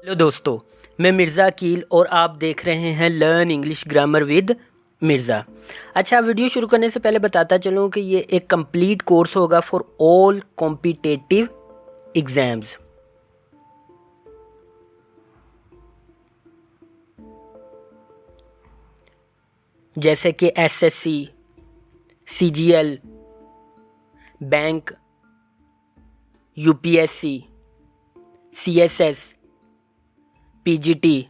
Hello दोस्तों, मैं मिर्ज़ा अकील और आप देख रहे हैं learn English grammar with Mirza. अच्छा, वीडियो शुरू करने से पहले बताता चलूँ कि ये एक कंप्लीट कोर्स होगा फॉर ऑल कॉम्पिटिटिव एग्ज़ाम्स। जैसे कि SSC, CGL, bank, UPSC, CSS, PGT,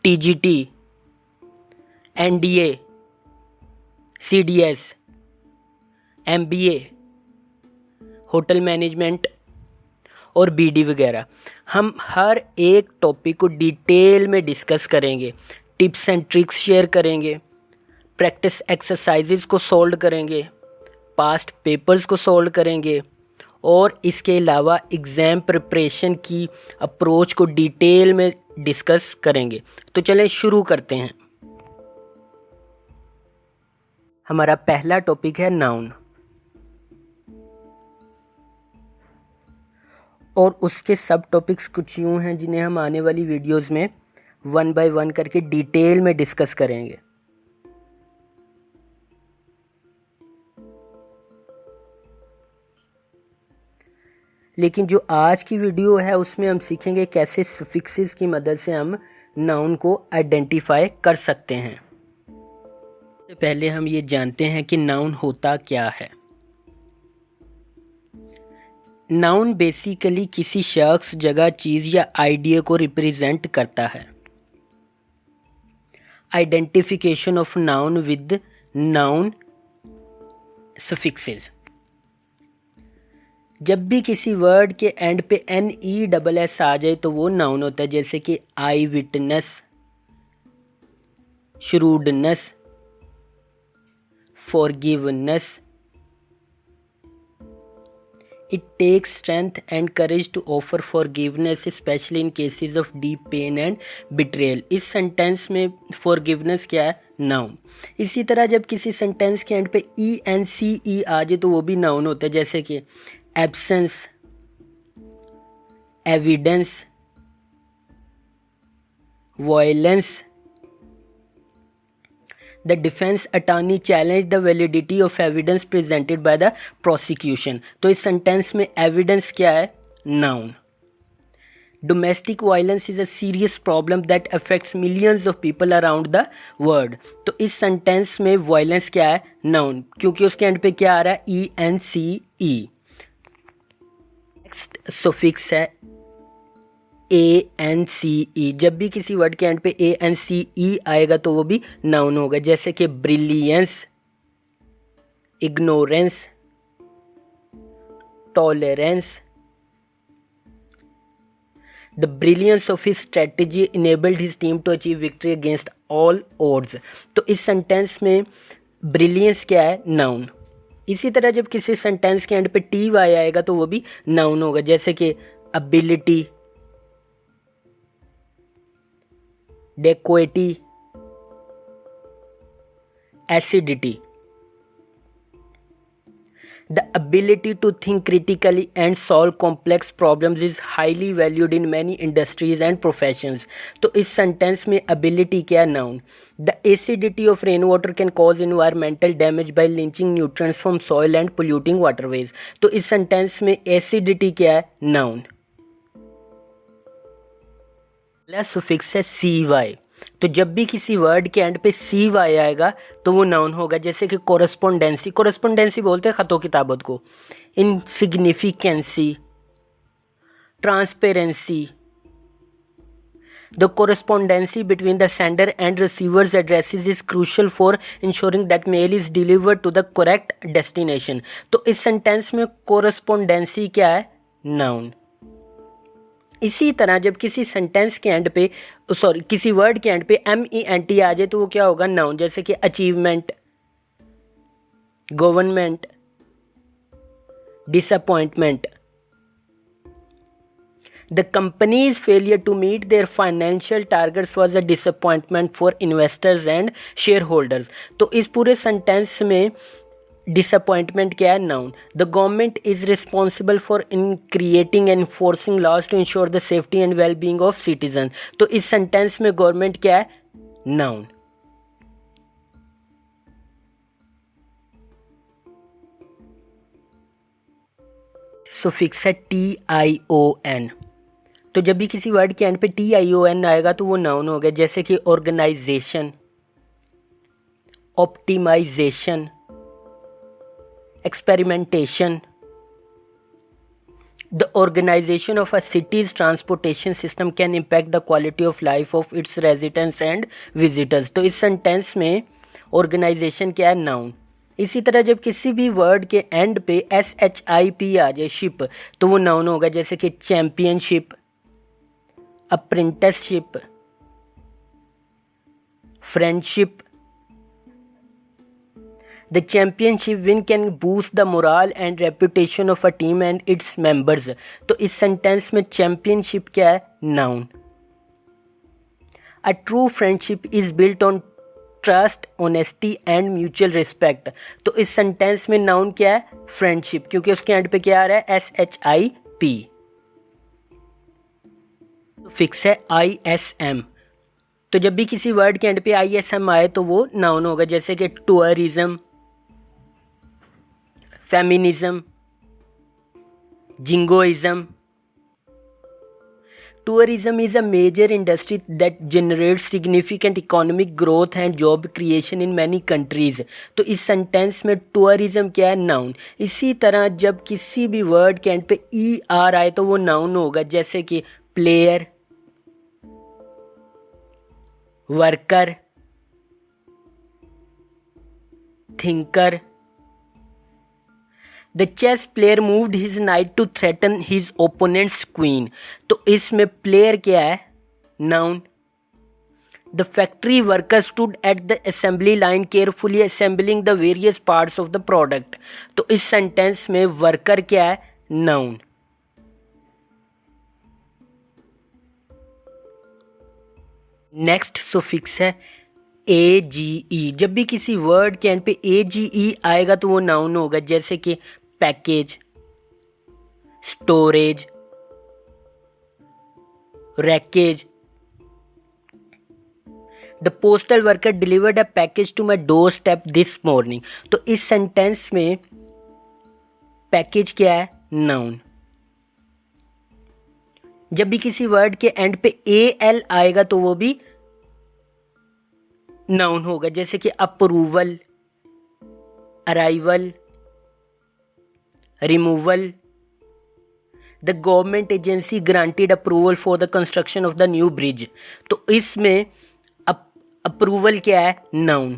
TGT, NDA, CDS, MBA, hotel management और बीडी वगैरह। हम हर एक टॉपिक को डिटेल में डिस्कस करेंगे, टिप्स एंड ट्रिक्स शेयर करेंगे, प्रैक्टिस एक्सरसाइजेज को सॉल्व करेंगे, पास्ट पेपर्स को सॉल्व करेंगे और इसके अलावा एग्ज़ाम प्रिपरेशन की अप्रोच को डिटेल में डिस्कस करेंगे। तो चलें शुरू करते हैं। हमारा पहला टॉपिक है नाउन, और उसके सब टॉपिक्स कुछ यूँ हैं जिन्हें हम आने वाली वीडियोस में वन बाय वन करके डिटेल में डिस्कस करेंगे। लेकिन जो आज की वीडियो है उसमें हम सीखेंगे कैसे सफिक्सेस की मदद से हम नाउन को आइडेंटिफाई कर सकते हैं। सबसे पहले हम ये जानते हैं कि नाउन होता क्या है। नाउन बेसिकली किसी शख्स, जगह, चीज़ या आइडिया को रिप्रेजेंट करता है। Identification of noun with noun suffixes. जब भी किसी वर्ड के एंड पे NESS आ जाए तो वो नाउन होता है। जैसे कि eyewitness, shrewdness, forgiveness. It takes strength and courage to offer forgiveness specially in cases of deep pain and betrayal. इस सेंटेंस में फॉरगिवनेस क्या है? नाउन। इसी तरह जब किसी सेंटेंस के एंड पे ENCE आ जाए तो वो भी नाउन होता है। जैसे कि absence, evidence, violence. The defence attorney challenge the validity of evidence presented by the prosecution. तो इस सेंटेंस में एविडेंस क्या है? Noun. Domestic violence is a serious problem that affects millions of people around the world. तो इस sentence में violence क्या है? नाउन, क्योंकि उसके एंड पे क्या आ रहा है? ENCE। नेक्स्ट सुफिक्स है ANCE। जब भी किसी वर्ड के एंड पे ANCE आएगा तो वो भी नाउन होगा। जैसे कि brilliance, ignorance, tolerance. The brilliance of his strategy enabled his team to achieve victory against all odds. तो इस सेंटेंस में ब्रिलियंस क्या है? नाउन। इसी तरह जब किसी सेंटेंस के एंड पे TY आएगा तो वो भी नाउन होगा। जैसे कि ability, dacoity, acidity. The ability to think critically and solve complex problems is highly valued in many industries and professions. तो इस सेंटेंस में ability क्या है? Noun. The acidity of rainwater can cause environmental damage by leaching nutrients from soil and polluting waterways. तो इस sentence में acidity क्या है? नाउन। अगला सुफिक्स है CY। तो जब भी किसी वर्ड के एंड पे CY आएगा तो वो नाउन होगा। जैसे कि कोरस्पोंडेंसी, कोरस्पोंडेंसी बोलते हैं खतों किताबत को। Insignificancy, transparency. The correspondence between the sender and receiver's addresses is crucial for ensuring that mail is delivered to the correct destination. तो इस सेंटेंस में कोरस्पोंडेंसी क्या है? नाउन। इसी तरह जब किसी सेंटेंस के एंड पे किसी वर्ड के एंड पे MENT आ जाए तो वो क्या होगा? नाउन। जैसे कि achievement, government, disappointment. The company's failure to meet their financial targets was a disappointment for investors and share holders. तो इस पूरे सेंटेंस में डिसअपॉइंटमेंट क्या है? Noun. The government is responsible for in creating and enforcing laws to ensure the safety and well being of citizen. तो इस sentence में government क्या है? नाउन। सुफिक्स है TION। तो जब भी किसी वर्ड के एंड पे TION आएगा तो वो नाउन हो गया, जैसे कि organisation, optimisation, experimentation. The organization of a city's transportation system can impact the quality of life of its residents and visitors। तो इस सेंटेंस में ऑर्गेनाइजेशन क्या है? नाउन। इसी तरह जब किसी भी वर्ड के एंड पे SHIP आ जाए, शिप, तो वो नाउन होगा, जैसे कि championship, apprenticeship, friendship. The championship win can boost the morale and reputation of a team and its members। तो इस सेंटेंस में चैंपियनशिप क्या है? Noun. A true friendship is built on trust, honesty and mutual respect। तो इस sentence में noun क्या है? फ्रेंडशिप, क्योंकि उसके एंड पे क्या आ रहा है? SHIP। तो फिक्स है ISM। तो जब भी किसी वर्ड के एंड पे ISM आए तो वो नाउन होगा, जैसे कि tourism, feminism, jingoism. Tourism is a major industry that generates significant economic growth and job creation in many countries। तो इस सेंटेंस में टूरिज्म क्या है? नाउन। इसी तरह जब किसी भी वर्ड के एंड पे ER आए तो वो नाउन होगा, जैसे कि player, worker, thinker. The chess player moved his knight to threaten his opponent's queen. तो इसमें प्लेयर क्या है? Noun. The factory worker stood at the assembly line carefully assembling the various parts of the product. तो इस sentence में worker क्या है? Noun. Next suffix है AGE। जब भी किसी वर्ड के एंड पे AGE आएगा तो वो नाउन होगा, जैसे कि package, storage, wreckage. The postal worker delivered a package to my doorstep this morning. तो इस सेंटेंस में पैकेज क्या है? नाउन। जब भी किसी वर्ड के एंड पे AL आएगा तो वो भी नाउन होगा, जैसे कि approval, arrival, removal. The government agency granted approval for the construction of the new bridge. तो इसमें अप्रूवल क्या है? नाउन।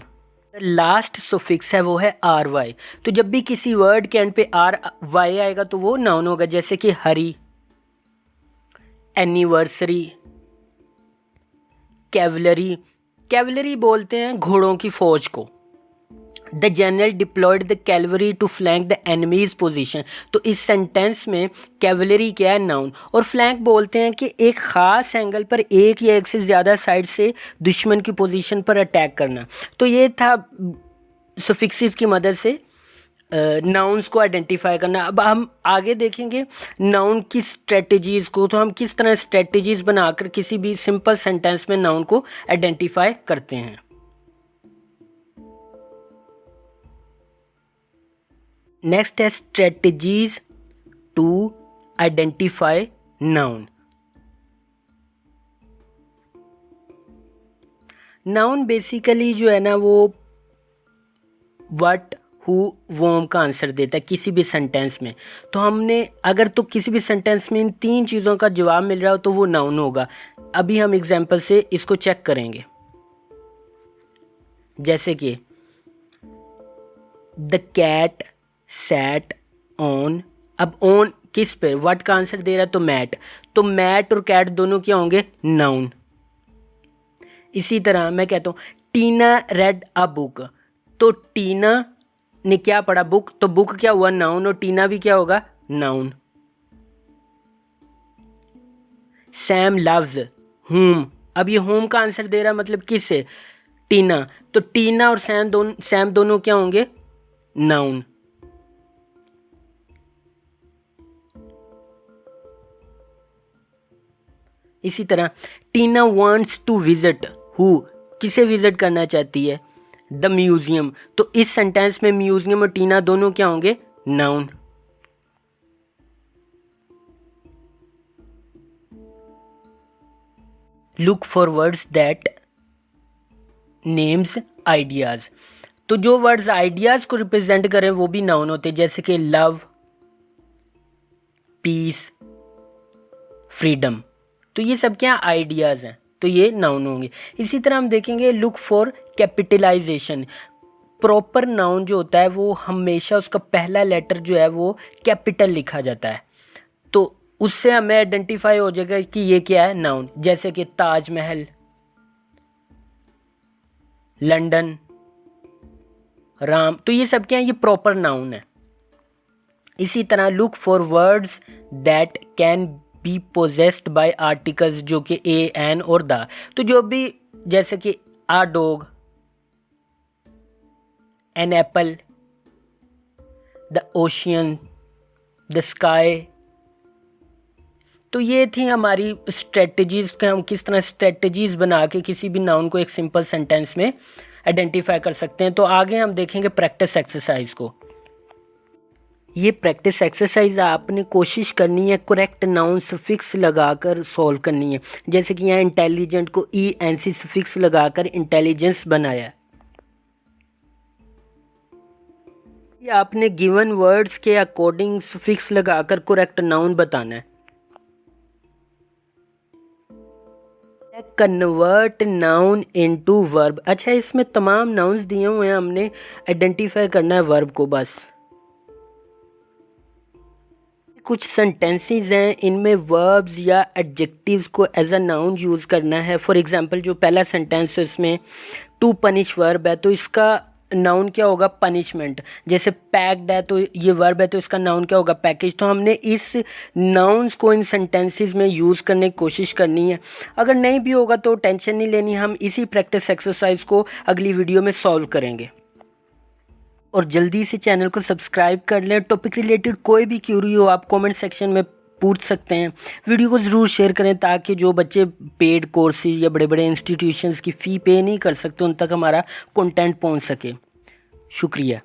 लास्ट सुफिक्स है वो है RY। तो जब भी किसी वर्ड के एंड पे RY आएगा तो वो नाउन होगा, जैसे कि हरी, एनिवर्सरी, कैवलरी। कैवलरी बोलते हैं घोड़ों की फौज को। The general deployed the cavalry to flank the enemy's position. तो इस सेंटेंस में कैवलरी क्या है? नाउन। और फ्लैंक बोलते हैं कि एक ख़ास एंगल पर एक या एक से ज़्यादा साइड से दुश्मन की पोजीशन पर अटैक करना। तो ये था सुफिक्सेस की मदद से नाउन्स को आइडेंटिफाई करना। अब हम आगे देखेंगे नाउन की स्ट्रेटजीज़ को। तो हम किस तरह स्ट्रेटजीज़ बनाकर किसी भी सिंपल सेंटेंस में नाउन को आइडेंटिफाई करते हैं। नेक्स्ट है strategies to identify noun. Noun basically जो है ना वो व्हाट, हु, वॉम का आंसर देता है किसी भी सेंटेंस में। तो हमने अगर तो किसी भी सेंटेंस में इन 3 चीज़ों का जवाब मिल रहा हो तो वो नाउन होगा। अभी हम एग्जांपल से इसको चेक करेंगे, जैसे कि द कैट सैट ऑन। अब ऑन किस पे? व्हाट का आंसर दे रहा है तो मैट। तो मैट और कैट दोनों क्या होंगे? नाउन। इसी तरह मैं कहता हूँ टीना रेड अ बुक। तो टीना ने क्या पढ़ा? बुक। तो बुक क्या हुआ? नाउन। और टीना भी क्या होगा? नाउन। Sam loves home. अब ये होम का आंसर दे रहा है, मतलब किससे? टीना। तो टीना और सैम दोनों क्या होंगे? नाउन। इसी तरह टीना वांट्स टू विजिट हु, किसे विजिट करना चाहती है? The museum. तो इस सेंटेंस में म्यूजियम और टीना दोनों क्या होंगे? Noun. Look for words that names ideas. तो जो वर्ड्स आइडियाज को रिप्रेजेंट करें वो भी नाउन होते हैं, जैसे कि लव, पीस, फ्रीडम। तो ये सब क्या आइडियाज हैं, तो ये नाउन होंगे। इसी तरह हम देखेंगे look for capitalisation. Proper noun जो होता है वो हमेशा उसका पहला लेटर जो है वो कैपिटल लिखा जाता है, तो उससे हमें आइडेंटिफाई हो जाएगा कि ये क्या है, नाउन। जैसे कि ताजमहल, लंदन, राम, तो ये सब क्या है, ये प्रॉपर नाउन है। इसी तरह look for words that can be possessed by articles, जो कि ए, एन और द। तो जो भी, जैसे कि a dog, an apple, the ocean, the sky. तो ये थी हमारी स्ट्रेटजीज के, हम किस तरह स्ट्रेटजीज बना के किसी भी नाउन को एक सिंपल सेंटेंस में आइडेंटिफाई कर सकते हैं। तो आगे हम देखेंगे प्रैक्टिस एक्सरसाइज को। ये प्रैक्टिस एक्सरसाइज आपने कोशिश करनी है करेक्ट नाउन सफिक्स लगाकर सॉल्व करनी है। जैसे कि यहाँ इंटेलिजेंट को ई एन सी सफिक्स लगाकर इंटेलिजेंस बनाया। ये आपने गिवन वर्ड्स के अकॉर्डिंग सफिक्स लगाकर करेक्ट नाउन बताना है। Convert noun into verb. अच्छा, इसमें तमाम नाउन्स दिए हुए हैं, हमने आइडेंटिफाई करना है वर्ब को बस। कुछ सेंटेंसेस हैं, इनमें वर्ब्स या एडजेक्टिव्स को एज अ नाउन यूज़ करना है। फॉर एग्जांपल जो पहला सेंटेंस है उसमें टू पनिश वर्ब है, तो इसका नाउन क्या होगा? पनिशमेंट। जैसे पैक्ड है तो ये वर्ब है, तो इसका नाउन क्या होगा? पैकेज। तो हमने इस नाउन्स को इन सेंटेंसेस में यूज़ करने की कोशिश करनी है। अगर नहीं भी होगा तो टेंशन नहीं लेनी, हम इसी प्रैक्टिस एक्सरसाइज को अगली वीडियो में सॉल्व करेंगे। और जल्दी से चैनल को सब्सक्राइब कर लें। टॉपिक रिलेटेड कोई भी क्यूरी हो आप कमेंट सेक्शन में पूछ सकते हैं। वीडियो को ज़रूर शेयर करें ताकि जो बच्चे पेड कोर्सेज या बड़े बड़े इंस्टीट्यूशंस की फ़ी पे नहीं कर सकते उन तक हमारा कंटेंट पहुंच सके। शुक्रिया।